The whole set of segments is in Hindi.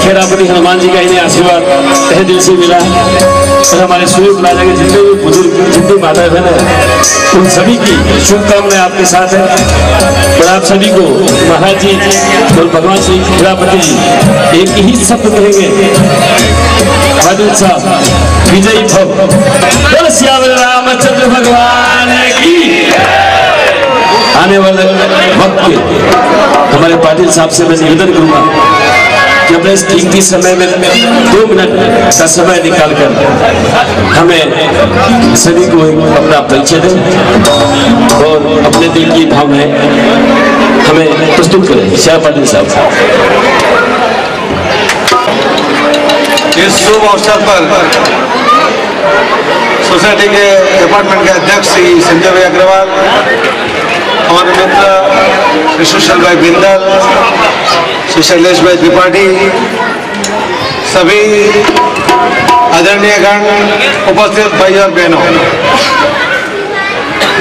खेरापति हनुमान जी का इन्हें आशीर्वाद तहे दिल से मिला है। और हमारे सूर्य प्लाजा के जितने भी बुजुर्ग, जितनी माता बहन है, उन सभी की शुभकामनाएं आपके साथ है। और आप सभी को महाराज जी और भगवान श्री खेरापति जी एक ही शब्द कहेंगे, बादल साहब विजयी भव। बोल सियावर रामचंद्र भगवान की। आने वाले वक्त के हमारे पाटिल साहब से मैं निवेदन करूंगा कि अपने इस कीमती समय में 2 मिनट का समय निकालकर हमें सभी को अपना परिचय दें और अपने दिल की भावनाएं हमें प्रस्तुत करें। श्याम पाटिल साहब। इस शुभ अवसर पर सोसाइटी के डिपार्टमेंट के अध्यक्ष श्री संजय भाई अग्रवाल, हमारे मित्र श्री सुशील भाई बिंदल, श्री शैलेश भाई त्रिपाठी, सभी आदरणीय गण, उपस्थित भाई और बहनों,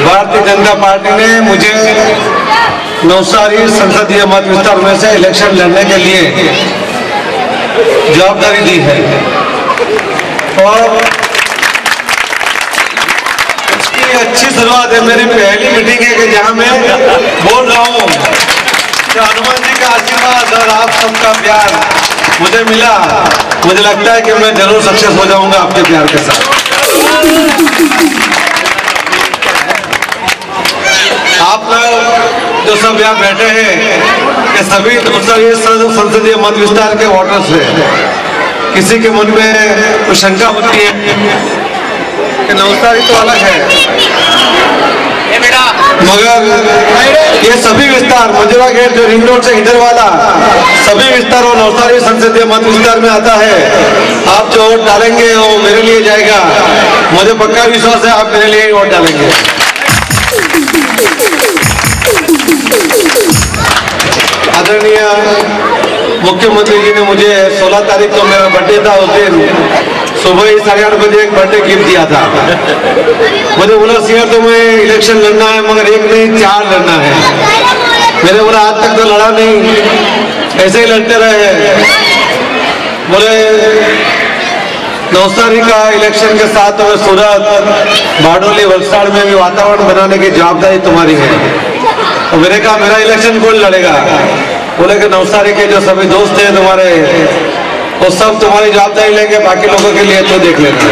भारतीय जनता पार्टी ने मुझे नवसारी संसदीय मत विस्तार में से इलेक्शन लड़ने के लिए जवाबदारी दी है और अच्छी शुरुआत है। मेरी पहली मीटिंग है कि जहां मैं बोल रहा हूं कि हनुमान जी का आशीर्वाद और आप सबका प्यार मुझे मिला। मुझे लगता है कि मैं जरूर सक्सेस हो जाऊंगा आपके प्यार के साथ। आप लोग जो सब यहाँ बैठे हैं कि सभी ये संसदीय मत विस्तार के वोटर्स हैं। किसी के मन में कुछ शंका होती है कि नवसारी तो अलग है, मगर ये सभी विस्तार मजुरा गेट जो रिंग रोड से इधर वाला सभी विस्तार वो नवसारी संसदीय मत विस्तार में आता है। आप जो वोट डालेंगे वो मेरे लिए जाएगा। मुझे पक्का विश्वास है आप मेरे लिए ही वोट डालेंगे। आदरणीय मुख्यमंत्री जी ने मुझे 16 तारीख को मेरा बर्थडे था, उस दिन सुबह ही 8:30 बजे एक बर्थडे गिफ्ट दिया था। मुझे बोला सीआर तो मैं इलेक्शन लड़ना है, मगर 1 नहीं 4 लड़ना है। मैंने बोला आज तक तो लड़ा नहीं, ऐसे ही लड़ते रहे। बोले नवसारी का इलेक्शन के साथ में सूरत, बारडोली, वलसाड़ में भी वातावरण बनाने की जवाबदारी तुम्हारी है। और मैंने कहा मेरा इलेक्शन कौन लड़ेगा? बोले कि नवसारी के जो सभी दोस्त हैं तुम्हारे, वो सब तुम्हारी जवाबदारी लेंगे, बाकी लोगों के लिए तो देख लेना।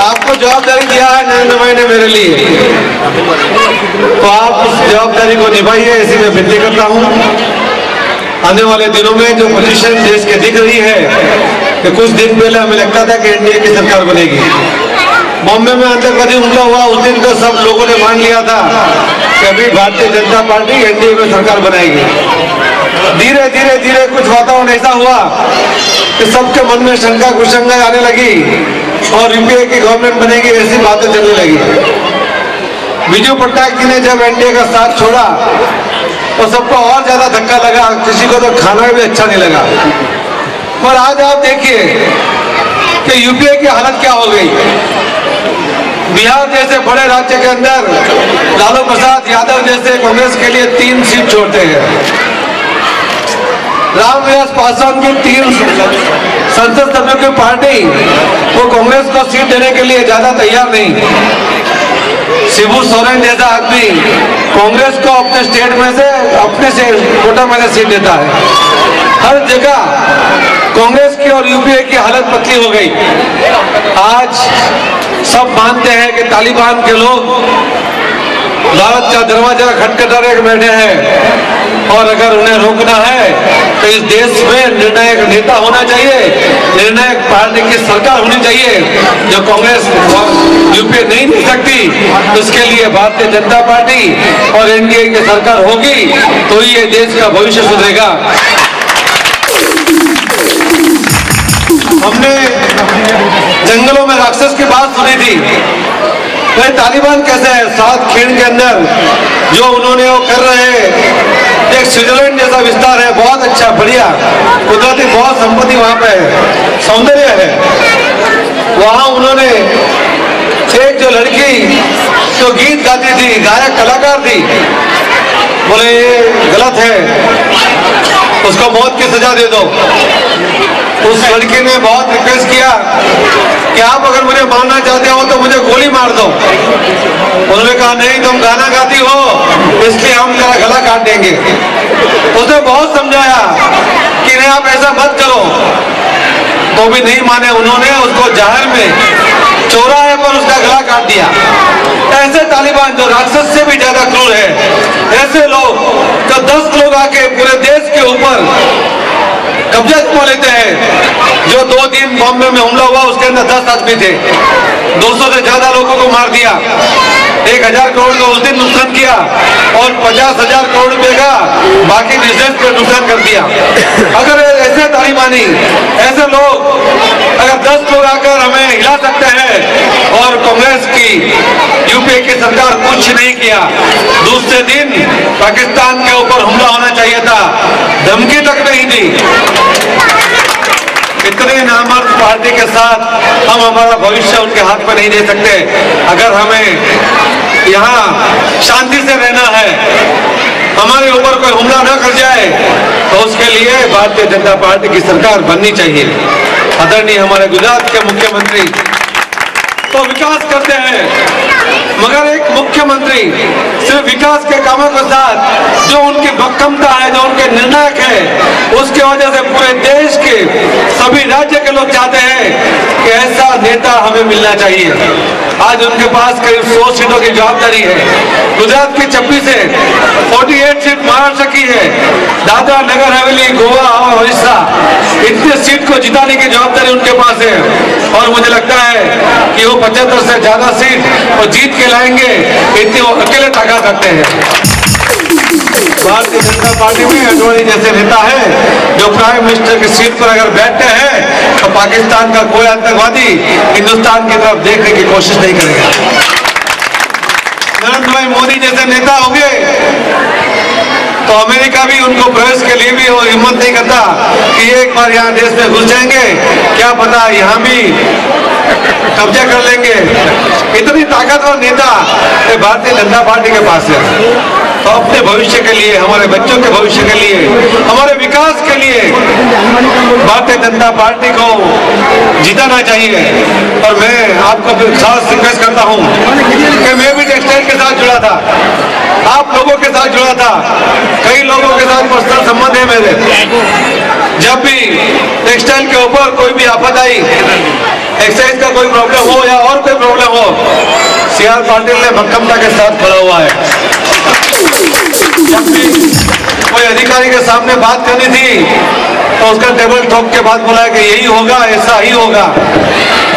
आपको जवाबदारी दिया है नरेंद्र भाई ने मेरे लिए, तो आप उस जवाबदारी को निभाइए, ऐसी मैं विनती करता हूँ। आने वाले दिनों में जो पोजीशन देश के दिख रही है कि कुछ दिन पहले हमें लगता था कि एनडीए की सरकार बनेगी। बॉम्बे में आतंकवादी हमला हुआ उस दिन तो सब लोगों ने मान लिया था कि अभी भारतीय जनता पार्टी एनडीए में सरकार बनाएगी। धीरे धीरे धीरे कुछ वातावरण ऐसा हुआ कि सबके मन में शंका कुशंका आने लगी और यूपीए की गवर्नमेंट बनेगी ऐसी बातें चलने लगी। बिजू पट्टायक जी ने जब एनडीए का साथ छोड़ा तो सबको और ज्यादा धक्का लगा, किसी को तो खाना भी अच्छा नहीं लगा। पर आज आप देखिए कि यूपीए की हालत क्या हो गई। बिहार जैसे बड़े राज्य के अंदर लालू प्रसाद यादव जैसे कांग्रेस के लिए 3 सीट छोड़ते हैं। रामविलास पासवान की 3 संसद सभ्यों की पार्टी वो कांग्रेस को सीट देने के लिए ज्यादा तैयार नहीं। शिबू सोरेन जैसा आदमी कांग्रेस को अपने स्टेट में से अपने से कोटा में से सीट देता है। हर जगह कांग्रेस की और यूपीए की हालत पतली हो गई। आज सब मानते हैं कि तालिबान के लोग भारत का दरवाजा खटखटा के बैठे हैं और अगर उन्हें रोकना है तो इस देश में निर्णायक नेता होना चाहिए, निर्णायक पार्टी की सरकार होनी चाहिए जो कांग्रेस यूपीए नहीं दे सकती। तो इसके लिए भारतीय जनता पार्टी और एनडीए की सरकार होगी तो ये देश का भविष्य सुधरेगा। हमने जंगलों में राक्षस की बात सुनी थी, तो तालिबान कैसे है 7 खीण के अंदर जो उन्होंने वो कर रहे हैं। एक स्विट्जरलैंड जैसा विस्तार है, बहुत अच्छा बढ़िया कुदरती बहुत संपत्ति वहां पे है, सौंदर्य है। वहां उन्होंने एक जो लड़की जो गीत गाती थी, गायक कलाकार थी, बोले ये गलत है। उसको मौत की सजा दे दो। उस लड़की ने बहुत रिक्वेस्ट किया कि आप अगर मुझे मारना चाहते हो तो मुझे गोली मार दो। उन्होंने कहा नहीं, तुम गाना गाती हो इसलिए हम तेरा गला काट देंगे। उसने बहुत समझाया कि नहीं आप ऐसा मत करो, तो भी नहीं माने। उन्होंने उसको जाहिर में चौराहे पर उसका गला काट दिया। ऐसे तालिबान जो राक्षस से भी ज्यादा क्रूर है, ऐसे लोग जो 10 लोग आके पूरे देश के ऊपर कब्जा क्यों लेते हैं। जो 2 दिन बॉम्बे में हमला हुआ उसके अंदर 10 आदमी थे, 200 से ज्यादा लोगों को मार दिया, 1000 करोड़ का उस दिन नुकसान किया और 50,000 करोड़ रुपए का बाकी बिजनेस पे नुकसान कर दिया। अगर ऐसे तालिबानी, ऐसे लोग, अगर 10 लोग आकर हमें हिला सकते हैं और कांग्रेस की यूपीए की सरकार कुछ नहीं किया, दूसरे दिन पाकिस्तान के ऊपर हमला होना चाहिए था, धमकी तक नहीं दी। इतने नामर्द पार्टी के साथ हम हमारा भविष्य उनके हाथ में नहीं दे सकते। अगर हमें यहाँ शांति से रहना है, हमारे ऊपर कोई हमला न कर जाए, तो उसके लिए भारतीय जनता पार्टी की सरकार बननी चाहिए। आदरणीय हमारे गुजरात के मुख्यमंत्री तो विकास करते हैं, मगर एक मुख्यमंत्री सिर्फ विकास के कामों के साथ जो उनकी भक्कमता है, जो उनके निर्णायक है, उसकी वजह से पूरे देश के सभी राज्य के लोग चाहते हैं कि ऐसा नेता हमें मिलना चाहिए। आज उनके पास करीब 100 सीटों की जवाबदारी है। गुजरात की 26 है, 48 सीट महाराष्ट्र की है, दादरा नगर हवेली, गोवा और ओडिशा, इतने सीट को जिताने की जवाबदारी उनके पास है। और मुझे लगता है कि वो 75 से ज्यादा सीट और जीत के लाएंगे, इतनी वो अकेले ताकत रखते हैं। भारतीय जनता पार्टी में अडवाणी जैसे नेता है जो प्राइम मिनिस्टर की सीट पर अगर बैठते हैं तो पाकिस्तान का कोई आतंकवादी हिंदुस्तान की तरफ देखने की कोशिश नहीं करेगा। नरेंद्र भाई मोदी जैसे नेता होंगे तो अमेरिका भी उनको प्रवेश के लिए भी वो हिम्मत नहीं करता कि एक बार यहाँ देश में घुस जाएंगे, क्या पता यहाँ भी कब्जा कर लेंगे। इतनी ताकतवर नेता भारतीय जनता पार्टी के पास है। तो अपने भविष्य के लिए, हमारे बच्चों के भविष्य के लिए, हमारे विकास के लिए भारतीय जनता पार्टी को जिताना चाहिए। और मैं आपको फिर खास रिक्वेस्ट करता हूं कि मैं भी टेक्सटाइल के साथ जुड़ा था, आप लोगों के साथ जुड़ा था, कई लोगों के साथ पर्सनल संबंध है मेरे। जब भी टेक्सटाइल के ऊपर कोई भी आफत आई, एक्साइज का कोई प्रॉब्लम हो या और कोई प्रॉब्लम हो, CR पाटिल ने भक्कमता के साथ खड़ा हुआ है। जब भी कोई अधिकारी के सामने बात करनी थी तो उसका टेबल ठोक के बाद बोला कि यही होगा, ऐसा ही होगा।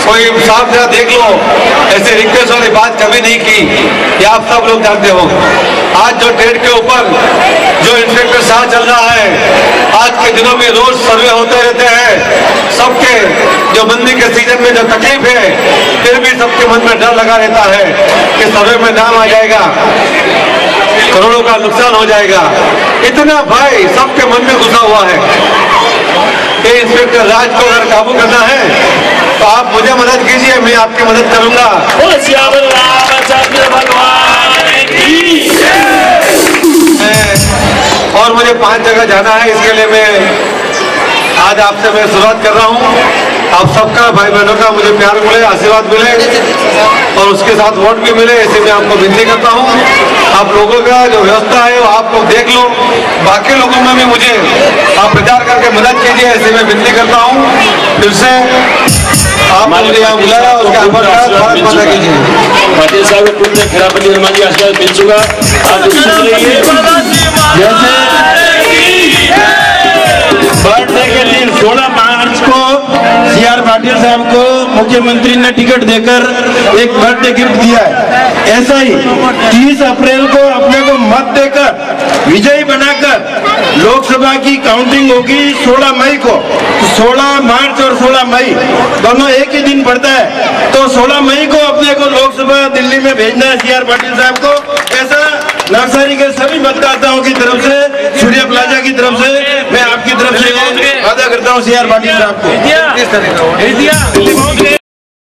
कोई साफ जरा देख लो, ऐसे रिक्वेस्ट वाली बात कभी नहीं की, ये आप सब लोग जानते हो। आज जो ट्रेड के ऊपर जो इंस्पेक्टर साहब चल रहा है, आज के दिनों में रोज सर्वे होते रहते हैं। सबके जो मंदी के सीजन में जो तकलीफ है, फिर भी सबके मन में डर लगा रहता है कि सर्वे में नाम आ जाएगा, करोड़ों का नुकसान हो जाएगा। इतना भय सबके मन में घुसा हुआ है। ये इंस्पेक्टर राज को अगर काबू करना है तो आप मुझे मदद कीजिए, मैं आपकी मदद करूंगा। और मुझे 5 जगह जाना है, इसके लिए मैं आज आपसे मैं शुरुआत कर रहा हूँ। आप सबका, भाई बहनों का मुझे प्यार मिले, आशीर्वाद मिले और उसके साथ वोट भी मिले, ऐसे मैं आपको विनती करता हूँ। आप लोगों का जो व्यवस्था है वो आप लोग देख लो, बाकी लोगों में भी मुझे आप प्रचार करके मदद कीजिए, ऐसे मैं विनती करता हूँ। फिर से आप मुझे यहाँ बुलाया, उसका आशीर्वाद पता कीजिए। पाटिल साहब को पूरे खिलाफती हनुमान जी आशीर्वाद मिल चुका। आप बर्थडे के दिन 16 मार्च को CR पाटिल साहब को मुख्यमंत्री ने टिकट देकर एक बर्थडे गिफ्ट दिया है। ऐसा ही 30 अप्रैल को अपने को मत देकर विजयी बनाकर लोकसभा की काउंटिंग होगी 16 मई को। 16 मार्च और 16 मई दोनों एक ही दिन पड़ता है, तो 16 मई को अपने को लोकसभा दिल्ली में भेजना है CR पाटिल साहब को। ऐसा नवसारी के सभी मतदाताओं की तरफ से, सूर्य प्लाजा की तरफ से, मैं आपकी तरफ से वादा करता हूँ CR पाटिल साहब को।